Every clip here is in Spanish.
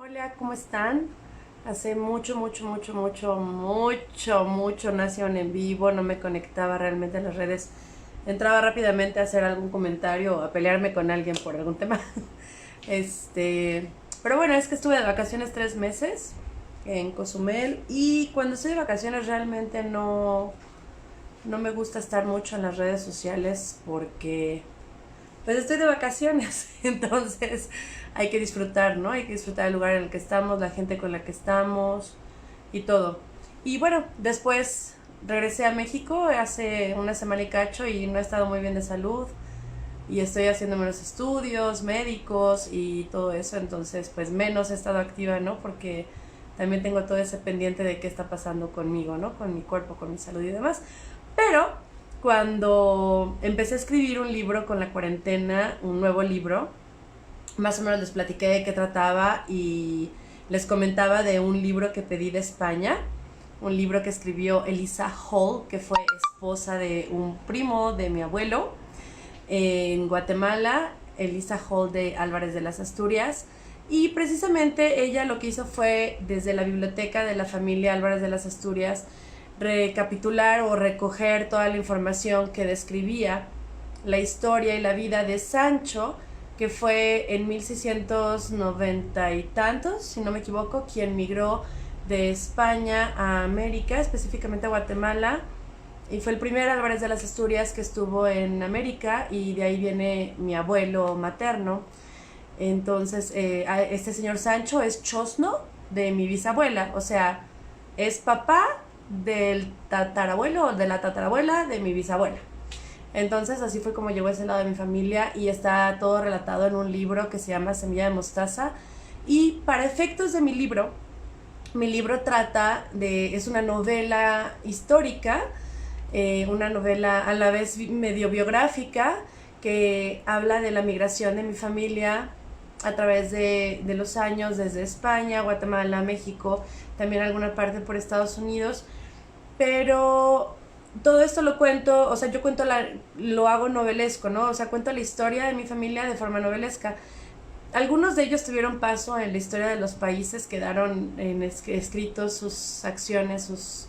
Hola, ¿cómo están? Hace mucho nació en vivo, no me conectaba realmente a las redes. Entraba rápidamente a hacer algún comentario o a pelearme con alguien por algún tema. Este, pero bueno, es que estuve de vacaciones 3 meses en Cozumel y cuando estoy de vacaciones realmente no me gusta estar mucho en las redes sociales porque pues estoy de vacaciones, entonces hay que disfrutar, ¿no? Hay que disfrutar del lugar en el que estamos, la gente con la que estamos y todo. Y bueno, después regresé a México hace una semana y cacho y no he estado muy bien de salud y estoy haciendo menos estudios médicos y todo eso, entonces pues menos he estado activa, ¿no? Porque también tengo todo ese pendiente de qué está pasando conmigo, ¿no? Con mi cuerpo, con mi salud y demás. Pero cuando empecé a escribir un libro con la cuarentena, un nuevo libro, más o menos les platiqué de qué trataba y les comentaba de un libro que pedí de España, un libro que escribió Elisa Hall, que fue esposa de un primo de mi abuelo en Guatemala, Elisa Hall de Álvarez de las Asturias. Y precisamente ella lo que hizo fue, desde la biblioteca de la familia Álvarez de las Asturias, recapitular o recoger toda la información que describía la historia y la vida de Sancho, que fue en 1690 y tantos, si no me equivoco, quien migró de España a América, específicamente a Guatemala, y fue el primer Álvarez de las Asturias que estuvo en América, y de ahí viene mi abuelo materno. Entonces, este señor Sancho es chosno de mi bisabuela, o sea, es papá del tatarabuelo o de la tatarabuela de mi bisabuela. Entonces, así fue como llegó ese lado de mi familia y está todo relatado en un libro que se llama Semilla de Mostaza. Y para efectos de mi libro trata de, es una novela histórica, una novela a la vez medio biográfica que habla de la migración de mi familia a través de los años desde España, Guatemala, México, también alguna parte por Estados Unidos, pero todo esto lo cuento, o sea, yo cuento lo hago novelesco, ¿no? O sea, cuento la historia de mi familia de forma novelesca. Algunos de ellos tuvieron paso en la historia de los países, quedaron escritos sus acciones,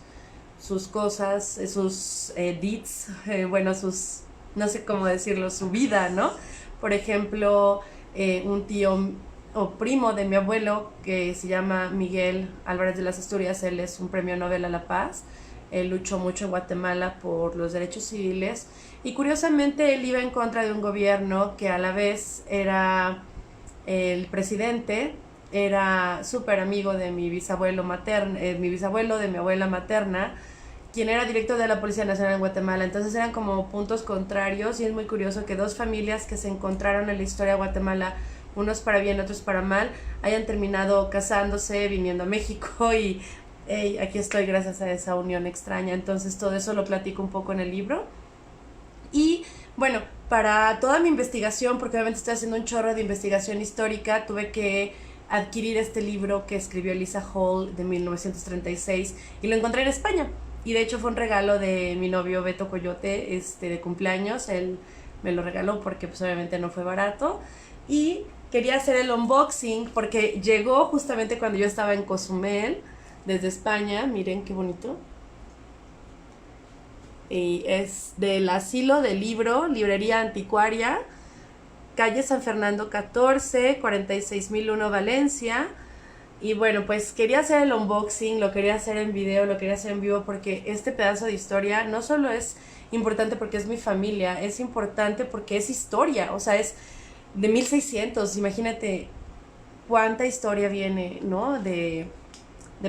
sus cosas, sus deeds, bueno, no sé cómo decirlo, su vida, ¿no? Por ejemplo, un tío o primo de mi abuelo que se llama Miguel Álvarez de las Asturias, él es un premio Nobel a la Paz, él luchó mucho en Guatemala por los derechos civiles y curiosamente él iba en contra de un gobierno que a la vez era el presidente, era súper amigo de mi bisabuelo materno, mi bisabuelo de mi abuela materna, quien era director de la Policía Nacional en Guatemala. Entonces eran como puntos contrarios y es muy curioso que dos familias que se encontraron en la historia de Guatemala, unos para bien, otros para mal, hayan terminado casándose, viniendo a México y hey, aquí estoy gracias a esa unión extraña. Entonces todo eso lo platico un poco en el libro. Y bueno, para toda mi investigación, porque obviamente estoy haciendo un chorro de investigación histórica, tuve que adquirir este libro que escribió Lisa Hall de 1936 y lo encontré en España. Y de hecho fue un regalo de mi novio Beto Coyote, de cumpleaños. Él me lo regaló porque pues obviamente no fue barato. Y quería hacer el unboxing porque llegó justamente cuando yo estaba en Cozumel, desde España. Miren qué bonito. Y es del Asilo del Libro, Librería Anticuaria, calle San Fernando 14, 46001 Valencia. Y bueno, pues quería hacer el unboxing, lo quería hacer en video, lo quería hacer en vivo porque este pedazo de historia no solo es importante porque es mi familia, es importante porque es historia, o sea, es de 1600, imagínate cuánta historia viene, ¿no? De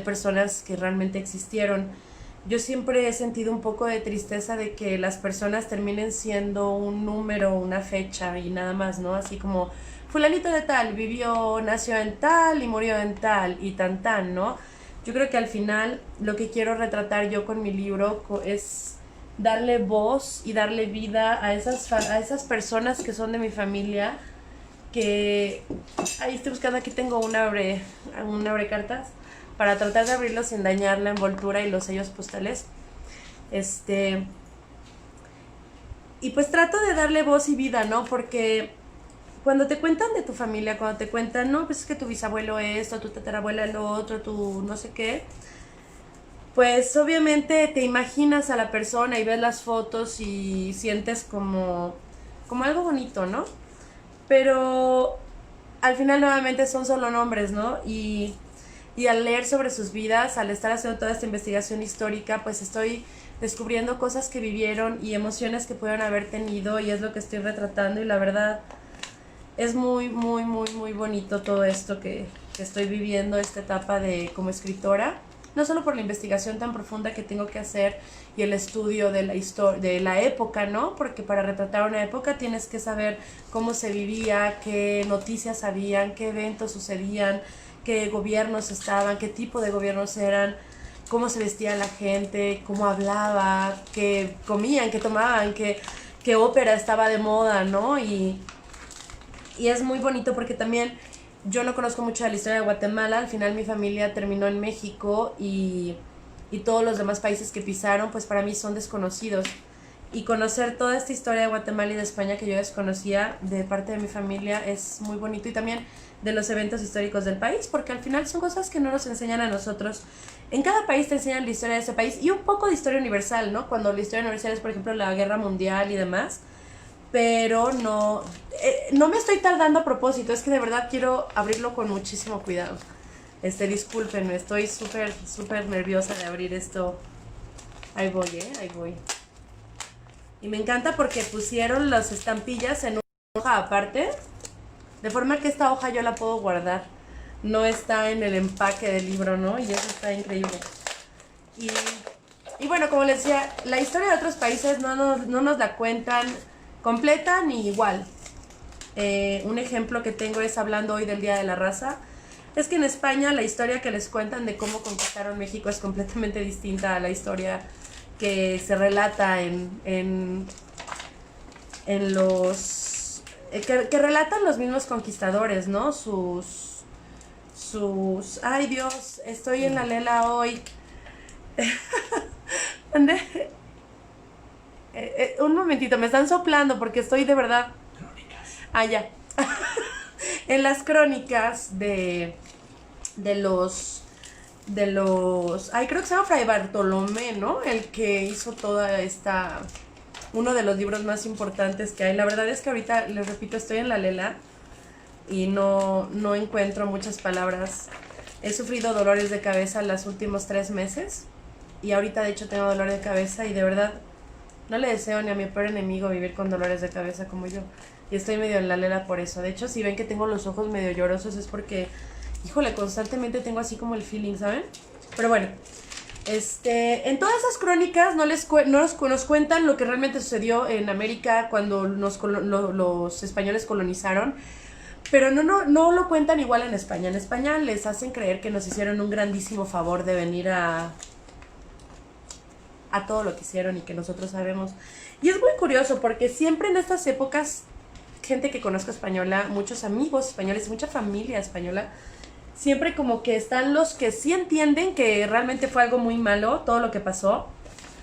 personas que realmente existieron. Yo siempre he sentido un poco de tristeza de que las personas terminen siendo un número, una fecha y nada más, ¿no? Así como fulanito de tal vivió, nació en tal y murió en tal y tan, ¿no? Yo creo que al final lo que quiero retratar yo con mi libro es darle voz y darle vida a esas personas que son de mi familia, que ahí estoy buscando, aquí tengo un abre cartas para tratar de abrirlo sin dañar la envoltura y los sellos postales. Y pues trato de darle voz y vida, ¿no? Porque cuando te cuentan de tu familia, cuando te cuentan, no, pues es que tu bisabuelo esto, tu tatarabuela lo otro, tu no sé qué, pues obviamente te imaginas a la persona y ves las fotos y sientes como algo bonito, ¿no? Pero al final nuevamente son solo nombres, ¿no? Y al leer sobre sus vidas, al estar haciendo toda esta investigación histórica, pues estoy descubriendo cosas que vivieron y emociones que pudieron haber tenido y es lo que estoy retratando y la verdad es muy, muy, muy, muy bonito todo esto que estoy viviendo, esta etapa de como escritora. No solo por la investigación tan profunda que tengo que hacer y el estudio de la historia, de la época, ¿no? Porque para retratar una época tienes que saber cómo se vivía, qué noticias habían, qué eventos sucedían, qué gobiernos estaban, qué tipo de gobiernos eran, cómo se vestía la gente, cómo hablaba, qué comían, qué tomaban, qué ópera estaba de moda, ¿no? Y es muy bonito porque también yo no conozco mucho de la historia de Guatemala, al final mi familia terminó en México y todos los demás países que pisaron pues para mí son desconocidos. Y conocer toda esta historia de Guatemala y de España que yo desconocía de parte de mi familia es muy bonito y también de los eventos históricos del país, porque al final son cosas que no nos enseñan a nosotros. En cada país te enseñan la historia de ese país y un poco de historia universal, ¿no? Cuando la historia universal es, por ejemplo, la guerra mundial y demás, pero no me estoy tardando a propósito, es que de verdad quiero abrirlo con muchísimo cuidado. Discúlpenme, estoy súper, súper nerviosa de abrir esto. Ahí voy, ahí voy. Y me encanta porque pusieron las estampillas en una hoja aparte, de forma que esta hoja yo la puedo guardar. No está en el empaque del libro, ¿no? Y eso está increíble. Y bueno, como les decía, la historia de otros países no nos la cuentan completa ni igual. Un ejemplo que tengo es hablando hoy del Día de la Raza. Es que en España la historia que les cuentan de cómo conquistaron México es completamente distinta a la historia que se relata en los... que relatan los mismos conquistadores, ¿no? Ay Dios, estoy en la lela hoy. Un momentito, me están soplando porque estoy de verdad... Ah, ya. En las crónicas de los... Ay, creo que se llama Fray Bartolomé, ¿no? El que hizo toda esta... Uno de los libros más importantes que hay. La verdad es que ahorita, les repito, estoy en la lela y no encuentro muchas palabras. He sufrido dolores de cabeza los últimos 3 meses y ahorita de hecho tengo dolor de cabeza y de verdad no le deseo ni a mi peor enemigo vivir con dolores de cabeza como yo. Y estoy medio en la lela por eso. De hecho, si ven que tengo los ojos medio llorosos es porque, híjole, constantemente tengo así como el feeling, ¿saben? Pero bueno, en todas esas crónicas nos cuentan lo que realmente sucedió en América cuando los españoles colonizaron. Pero no lo cuentan igual en España. En España les hacen creer que nos hicieron un grandísimo favor de venir a todo lo que hicieron y que nosotros sabemos. Y es muy curioso porque siempre en estas épocas, gente que conozco española, muchos amigos españoles, mucha familia española, siempre como que están los que sí entienden que realmente fue algo muy malo todo lo que pasó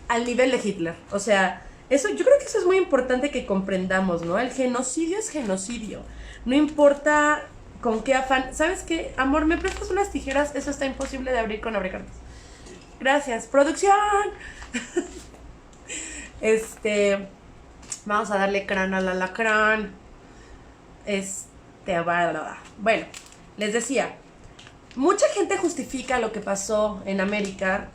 al nivel de Hitler. O sea, eso, yo creo que eso es muy importante que comprendamos, ¿no? El genocidio es genocidio. No importa con qué afán. ¿Sabes qué? Amor, ¿me prestas unas tijeras? Eso está imposible de abrir con abrecartas. Gracias. ¡Producción! Vamos a darle crán al alacrán. Bueno, les decía, mucha gente justifica lo que pasó en América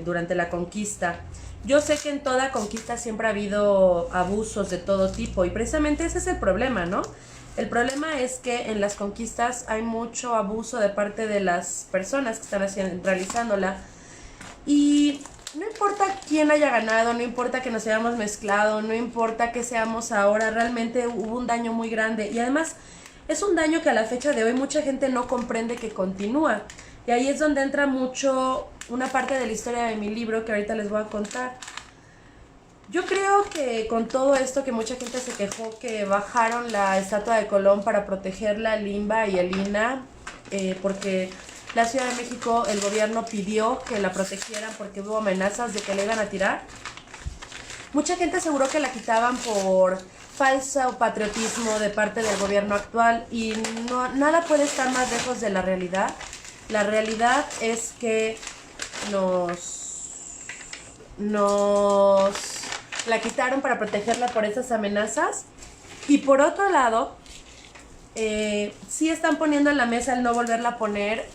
durante la conquista. Yo sé que en toda conquista siempre ha habido abusos de todo tipo y precisamente ese es el problema, ¿no? El problema es que en las conquistas hay mucho abuso de parte de las personas que están realizándola y no importa quién haya ganado, no importa que nos hayamos mezclado, no importa que seamos ahora, realmente hubo un daño muy grande y además es un daño que a la fecha de hoy mucha gente no comprende que continúa. Y ahí es donde entra mucho una parte de la historia de mi libro que ahorita les voy a contar. Yo creo que con todo esto que mucha gente se quejó que bajaron la estatua de Colón para protegerla, el INBA y el INA, porque la Ciudad de México, el gobierno pidió que la protegieran porque hubo amenazas de que le iban a tirar. Mucha gente aseguró que la quitaban falso patriotismo de parte del gobierno actual y no, nada puede estar más lejos de la realidad. La realidad es que nos la quitaron para protegerla por esas amenazas. Y por otro lado, sí están poniendo en la mesa el no volverla a poner.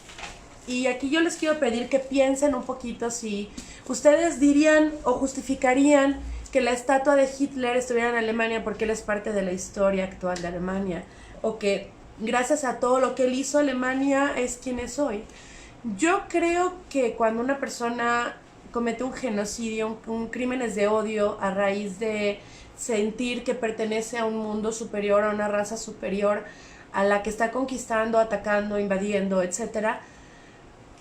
Y aquí yo les quiero pedir que piensen un poquito si ustedes dirían o justificarían que la estatua de Hitler estuviera en Alemania porque él es parte de la historia actual de Alemania, o que gracias a todo lo que él hizo, Alemania es quien es hoy. Yo creo que cuando una persona comete un genocidio, un crímenes de odio a raíz de sentir que pertenece a un mundo superior, a una raza superior, a la que está conquistando, atacando, invadiendo, etcétera,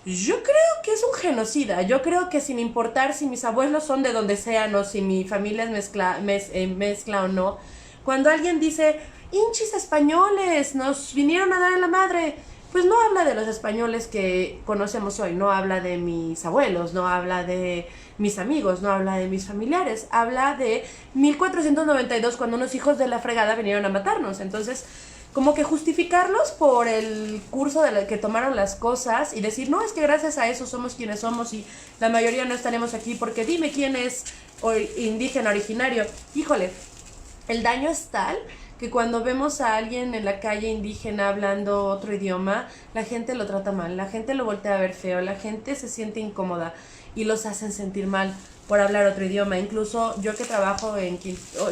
yo creo que es un genocida. Yo creo que sin importar si mis abuelos son de donde sean o si mi familia es mezcla o no, cuando alguien dice, hinchis españoles, nos vinieron a dar en la madre, pues no habla de los españoles que conocemos hoy, no habla de mis abuelos, no habla de mis amigos, no habla de mis familiares, habla de 1492 cuando unos hijos de la fregada vinieron a matarnos. Entonces, como que justificarlos por el curso de que tomaron las cosas y decir, no, es que gracias a eso somos quienes somos y la mayoría no estaremos aquí porque dime quién es indígena originario. Híjole, el daño es tal que cuando vemos a alguien en la calle indígena hablando otro idioma, la gente lo trata mal, la gente lo voltea a ver feo, la gente se siente incómoda y los hacen sentir mal por hablar otro idioma. Incluso yo que trabajo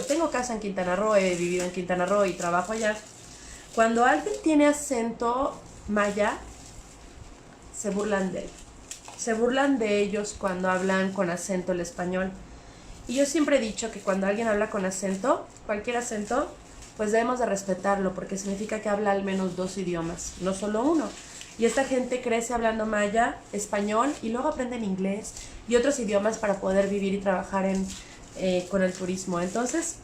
tengo casa en Quintana Roo, he vivido en Quintana Roo y trabajo allá. Cuando alguien tiene acento maya, se burlan de él. Se burlan de ellos cuando hablan con acento el español. Y yo siempre he dicho que cuando alguien habla con acento, cualquier acento, pues debemos de respetarlo, porque significa que habla al menos 2 idiomas, no solo uno. Y esta gente crece hablando maya, español, y luego aprenden inglés y otros idiomas para poder vivir y trabajar con el turismo. Entonces,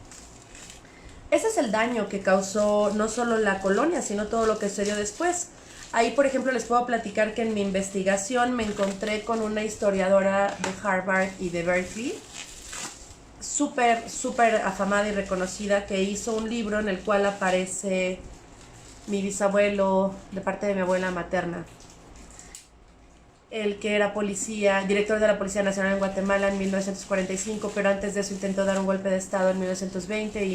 ese es el daño que causó no solo la colonia, sino todo lo que sucedió después. Ahí, por ejemplo, les puedo platicar que en mi investigación me encontré con una historiadora de Harvard y de Berkeley, súper afamada y reconocida, que hizo un libro en el cual aparece mi bisabuelo de parte de mi abuela materna, el que era director de la Policía Nacional en Guatemala en 1945, pero antes de eso intentó dar un golpe de estado en 1920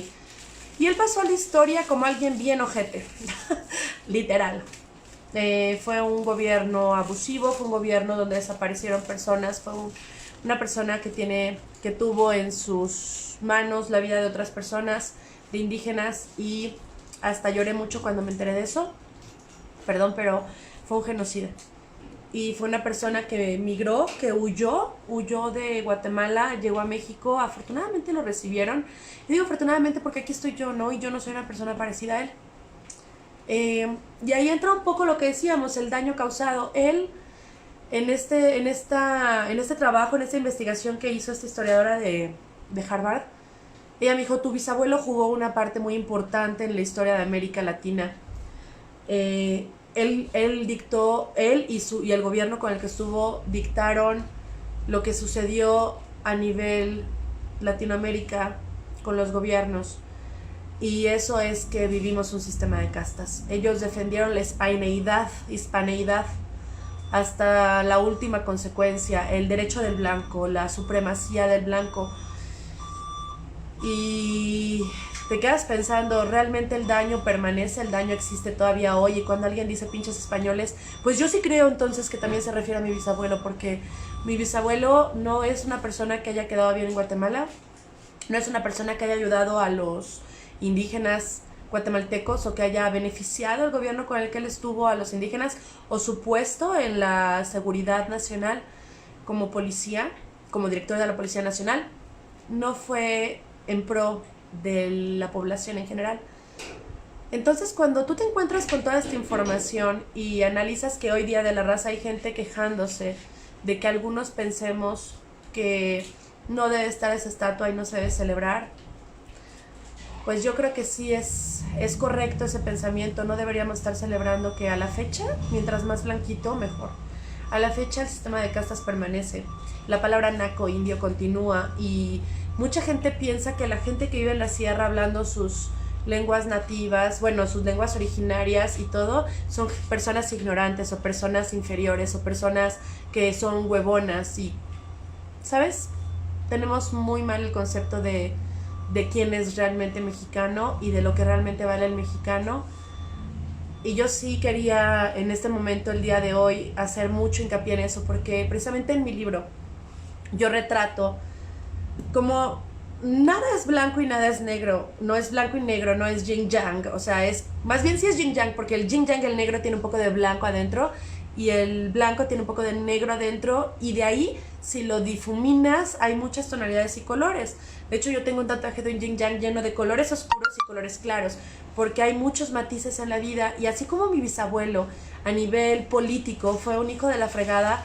y él pasó a la historia como alguien bien ojete, literal. Fue un gobierno abusivo, fue un gobierno donde desaparecieron personas, fue una persona que tuvo en sus manos la vida de otras personas, de indígenas, y hasta lloré mucho cuando me enteré de eso. Perdón, pero fue un genocida. Y fue una persona que migró, que huyó de Guatemala, llegó a México, afortunadamente lo recibieron. Y digo afortunadamente porque aquí estoy yo, ¿no? Y yo no soy una persona parecida a él. Y ahí entra un poco lo que decíamos, el daño causado. Él, en este trabajo, en esta investigación que hizo esta historiadora de Harvard, ella me dijo, tu bisabuelo jugó una parte muy importante en la historia de América Latina. Él dictó, él y el gobierno con el que estuvo dictaron lo que sucedió a nivel Latinoamérica con los gobiernos, y eso es que vivimos un sistema de castas. Ellos defendieron la hispaneidad hasta la última consecuencia, el derecho del blanco, la supremacía del blanco, y te quedas pensando, ¿realmente el daño permanece? ¿El daño existe todavía hoy? Y cuando alguien dice pinches españoles, pues yo sí creo entonces que también se refiere a mi bisabuelo, porque mi bisabuelo no es una persona que haya quedado bien en Guatemala, no es una persona que haya ayudado a los indígenas guatemaltecos o que haya beneficiado al gobierno con el que él estuvo a los indígenas, o su puesto en la seguridad nacional como policía, como director de la Policía Nacional, no fue en pro de la población en general. Entonces, cuando tú te encuentras con toda esta información y analizas que hoy día de la raza hay gente quejándose de que algunos pensemos que no debe estar esa estatua y no se debe celebrar, pues yo creo que sí es correcto ese pensamiento. No deberíamos estar celebrando que a la fecha, mientras más blanquito, mejor. A la fecha el sistema de castas permanece. La palabra naco indio continúa y Mucha gente piensa que la gente que vive en la sierra hablando sus lenguas nativas, bueno, sus lenguas originarias y todo, son personas ignorantes o personas inferiores o personas que son huevonas y, ¿sabes? Tenemos muy mal el concepto de quién es realmente mexicano y de lo que realmente vale el mexicano. Y yo sí quería en este momento, el día de hoy, hacer mucho hincapié en eso, porque precisamente en mi libro yo retrato como nada es blanco y nada es negro, no es blanco y negro, no es yin yang, o sea, es más bien sí es yin yang, porque el yin yang, el negro tiene un poco de blanco adentro y el blanco tiene un poco de negro adentro, y de ahí si lo difuminas hay muchas tonalidades y colores. De hecho yo tengo un tatuaje de un yin yang lleno de colores oscuros y colores claros, porque hay muchos matices en la vida. Y así como mi bisabuelo a nivel político fue un hijo de la fregada,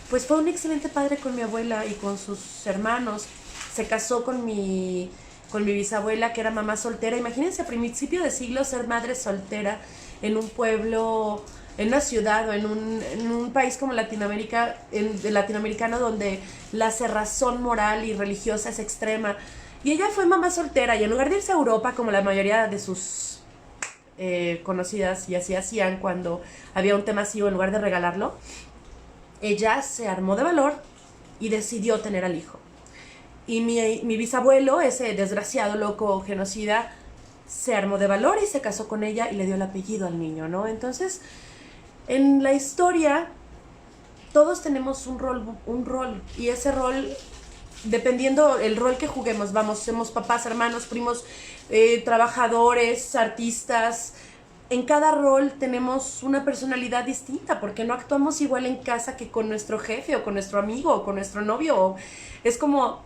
pues fue un excelente padre con mi abuela y con sus hermanos. Se casó con mi bisabuela, que era mamá soltera. Imagínense, a principio de siglo, ser madre soltera en un pueblo, en una ciudad o en un país como Latinoamérica, latinoamericano, donde la cerrazón moral y religiosa es extrema. Y ella fue mamá soltera, y en lugar de irse a Europa, como la mayoría de sus conocidas y así hacían cuando había un tema así, o en lugar de regalarlo, ella se armó de valor y decidió tener al hijo. Y mi bisabuelo, ese desgraciado, loco, genocida, se armó de valor y se casó con ella y le dio el apellido al niño, ¿no? Entonces, en la historia, todos tenemos un rol, y ese rol, dependiendo el rol que juguemos, vamos, somos papás, hermanos, primos, trabajadores, artistas. En cada rol tenemos una personalidad distinta, porque no actuamos igual en casa que con nuestro jefe o con nuestro amigo o con nuestro novio. Es como,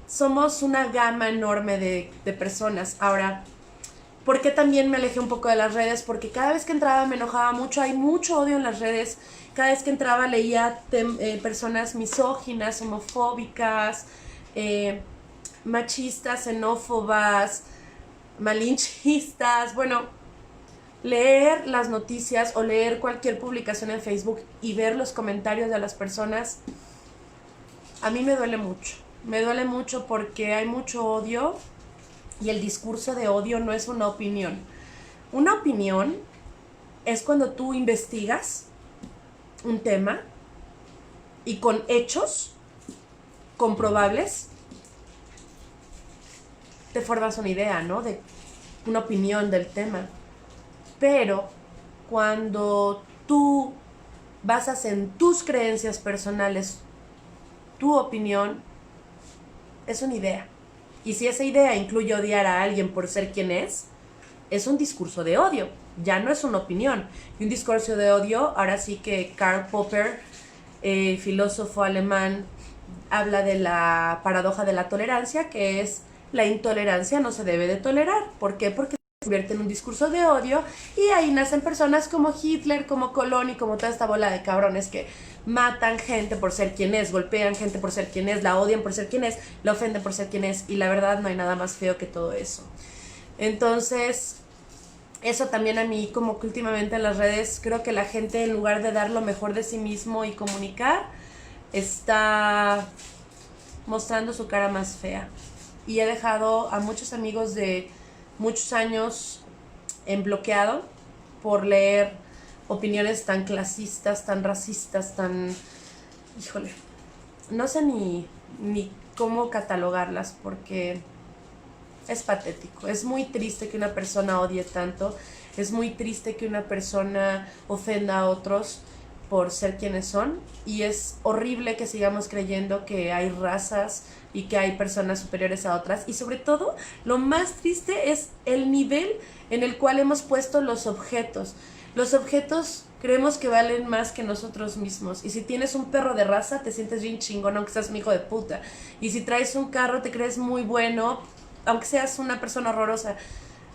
somos una gama enorme de personas. Ahora, ¿por qué también me alejé un poco de las redes? Porque cada vez que entraba me enojaba mucho, hay mucho odio en las redes. Cada vez que entraba leía personas misóginas, homofóbicas, machistas, xenófobas, malinchistas. Bueno, leer las noticias o leer cualquier publicación en Facebook y ver los comentarios de las personas, a mí me duele mucho. Me duele mucho porque hay mucho odio, y el discurso de odio no es una opinión. Una opinión es cuando tú investigas un tema y con hechos comprobables te formas una idea, ¿no? De una opinión del tema. Pero cuando tú basas en tus creencias personales tu opinión, es una idea. Y si esa idea incluye odiar a alguien por ser quien es un discurso de odio, ya no es una opinión. Y un discurso de odio, ahora sí que Karl Popper, filósofo alemán, habla de la paradoja de la tolerancia, que es: la intolerancia no se debe de tolerar. ¿Por qué? Porque se convierte en un discurso de odio, y ahí nacen personas como Hitler, como Colón y como toda esta bola de cabrones que matan gente por ser quien es, golpean gente por ser quien es, la odian por ser quien es, la ofenden por ser quien es, y la verdad no hay nada más feo que todo eso. Entonces, eso también a mí, como que últimamente en las redes, creo que la gente, en lugar de dar lo mejor de sí mismo y comunicar, está mostrando su cara más fea. Y he dejado a muchos amigos de muchos años en bloqueado por leer opiniones tan clasistas, tan racistas, tan... Híjole, no sé ni cómo catalogarlas, porque es patético. Es muy triste que una persona odie tanto. Es muy triste que una persona ofenda a otros por ser quienes son. Y es horrible que sigamos creyendo que hay razas y que hay personas superiores a otras. Y sobre todo, lo más triste es el nivel en el cual hemos puesto los objetos. Los objetos creemos que valen más que nosotros mismos. Y si tienes un perro de raza, te sientes bien chingón, aunque seas un hijo de puta. Y si traes un carro, te crees muy bueno, aunque seas una persona horrorosa.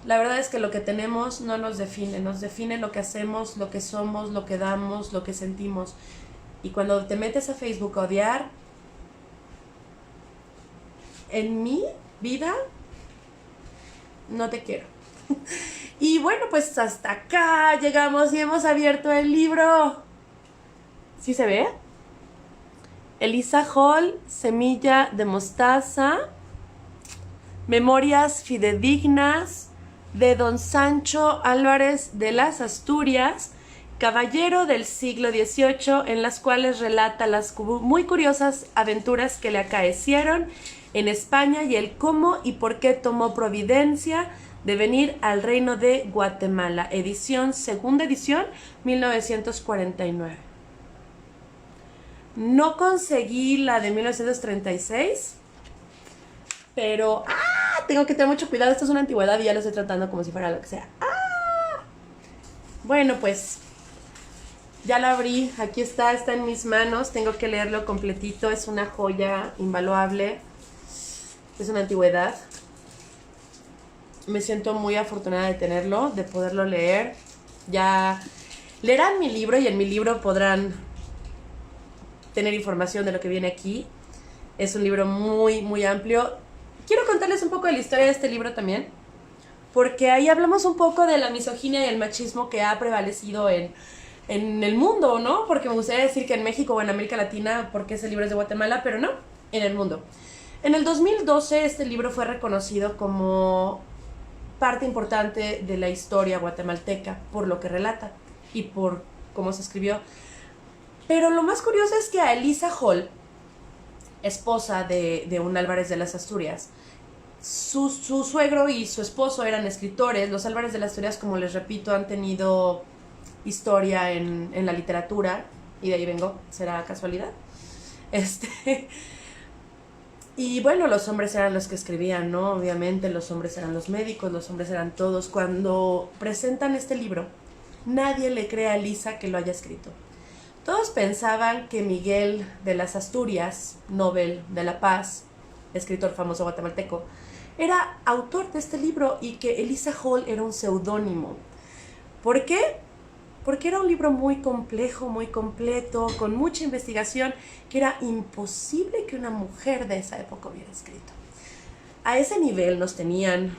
La verdad es que lo que tenemos no nos define lo que hacemos, lo que somos, lo que damos, lo que sentimos. Y cuando te metes a Facebook a odiar, en mi vida, no te quiero. Y bueno, pues hasta acá llegamos y hemos abierto el libro. ¿Sí se ve? Elisa Hall, Semilla de mostaza, Memorias fidedignas de don Sancho Álvarez de las Asturias, caballero del siglo XVIII, en las cuales relata las muy curiosas aventuras que le acaecieron en España y el cómo y por qué tomó providencia de venir al reino de Guatemala. Edición, segunda edición, 1949. No conseguí la de 1936, pero tengo que tener mucho cuidado. Esto es una antigüedad y ya lo estoy tratando como si fuera lo que sea. Bueno, pues ya lo abrí. Aquí está en mis manos. Tengo que leerlo completito. Es una joya invaluable. Es una antigüedad. Me siento muy afortunada de tenerlo, de poderlo leer. Ya leerán mi libro y en mi libro podrán tener información de lo que viene aquí. Es un libro muy, muy amplio. Quiero contarles un poco de la historia de este libro también, porque ahí hablamos un poco de la misoginia y el machismo que ha prevalecido en el mundo, ¿no? Porque me gustaría decir que en México o en América Latina, porque ese libro es de Guatemala, pero no, en el mundo. En el 2012 este libro fue reconocido como parte importante de la historia guatemalteca por lo que relata y por cómo se escribió. Pero lo más curioso es que a Elisa Hall, esposa de un Álvarez de las Asturias, su suegro y su esposo eran escritores. Los Álvarez de las Asturias, como les repito, han tenido historia en la literatura, y de ahí vengo, ¿será casualidad? Y bueno, los hombres eran los que escribían, ¿no? Obviamente los hombres eran los médicos, los hombres eran todos. Cuando presentan este libro, nadie le cree a Elisa que lo haya escrito. Todos pensaban que Miguel de las Asturias, Nobel de la Paz, escritor famoso guatemalteco, era autor de este libro y que Elisa Hall era un seudónimo. ¿Por qué? Porque era un libro muy complejo, muy completo, con mucha investigación, que era imposible que una mujer de esa época hubiera escrito. A ese nivel nos tenían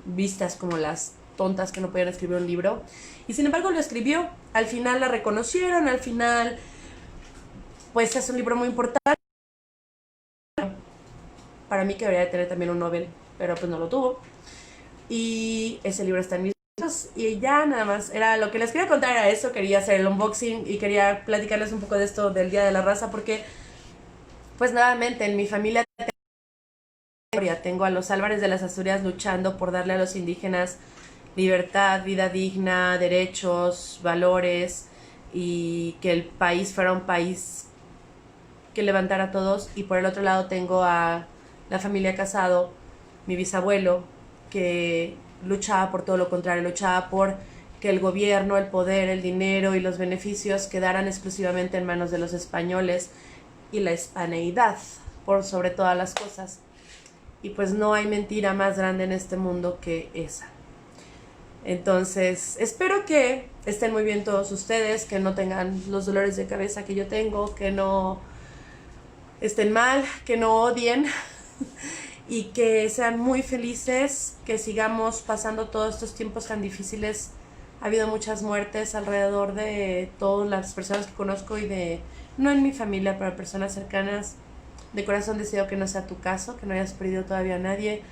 vistas como las tontas que no podían escribir un libro, y sin embargo lo escribió. Al final la reconocieron, al final pues es un libro muy importante. Para mí que debería de tener también un Nobel, pero pues no lo tuvo. Y ese libro está en mis manos. Y ya nada más, era lo que les quería contar, era eso. Quería hacer el unboxing y quería platicarles un poco de esto del Día de la Raza, porque pues nuevamente en mi familia tengo a los Álvarez de las Asturias luchando por darle a los indígenas libertad, vida digna, derechos, valores, y que el país fuera un país que levantara a todos. Y por el otro lado tengo a la familia Casado, mi bisabuelo, que luchaba por todo lo contrario, luchaba por que el gobierno, el poder, el dinero y los beneficios quedaran exclusivamente en manos de los españoles y la hispaneidad por sobre todas las cosas. Y pues no hay mentira más grande en este mundo que esa. Entonces, espero que estén muy bien todos ustedes, que no tengan los dolores de cabeza que yo tengo, que no estén mal, que no odien y que sean muy felices, que sigamos pasando todos estos tiempos tan difíciles. Ha habido muchas muertes alrededor de todas las personas que conozco y de, no en mi familia, pero personas cercanas. De corazón deseo que no sea tu caso, que no hayas perdido todavía a nadie,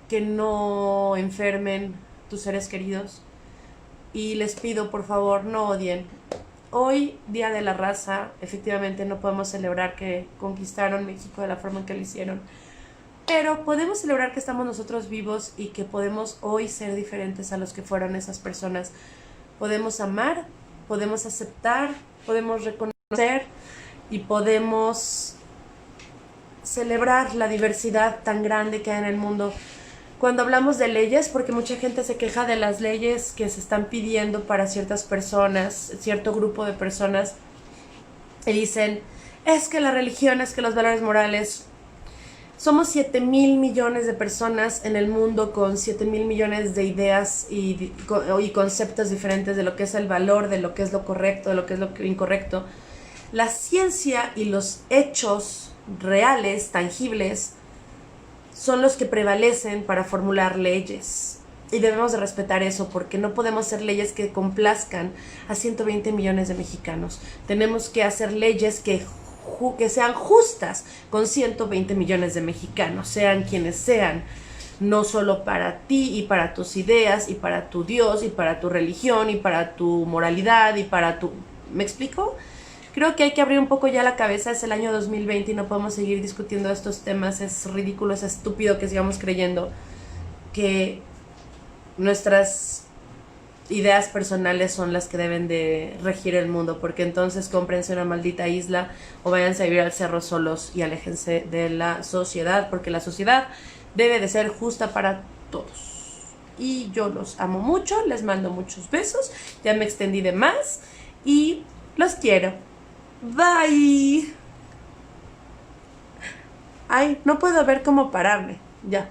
que no enfermen tus seres queridos, y les pido por favor no odien. Hoy, Día de la Raza, efectivamente no podemos celebrar que conquistaron México de la forma en que lo hicieron, pero podemos celebrar que estamos nosotros vivos y que podemos hoy ser diferentes a los que fueron esas personas. Podemos amar, podemos aceptar, podemos reconocer y podemos celebrar la diversidad tan grande que hay en el mundo. Cuando hablamos de leyes, porque mucha gente se queja de las leyes que se están pidiendo para ciertas personas, cierto grupo de personas, y dicen, es que la religión, es que los valores morales. Somos 7,000 millones de personas en el mundo con 7,000 millones de ideas y conceptos diferentes de lo que es el valor, de lo que es lo correcto, de lo que es lo incorrecto. La ciencia y los hechos reales, tangibles, son los que prevalecen para formular leyes. Y debemos de respetar eso, porque no podemos hacer leyes que complazcan a 120 millones de mexicanos. Tenemos que hacer leyes que que sean justas con 120 millones de mexicanos, sean quienes sean, no solo para ti y para tus ideas y para tu Dios y para tu religión y para tu moralidad y para tu... ¿Me explico? Creo que hay que abrir un poco ya la cabeza, es el año 2020 y no podemos seguir discutiendo estos temas, es ridículo, es estúpido que sigamos creyendo que nuestras ideas personales son las que deben de regir el mundo, porque entonces cómprense una maldita isla o váyanse a vivir al cerro solos y aléjense de la sociedad, porque la sociedad debe de ser justa para todos. Y yo los amo mucho, les mando muchos besos, ya me extendí de más y los quiero. Bye. Ay, no puedo ver cómo pararme. Ya.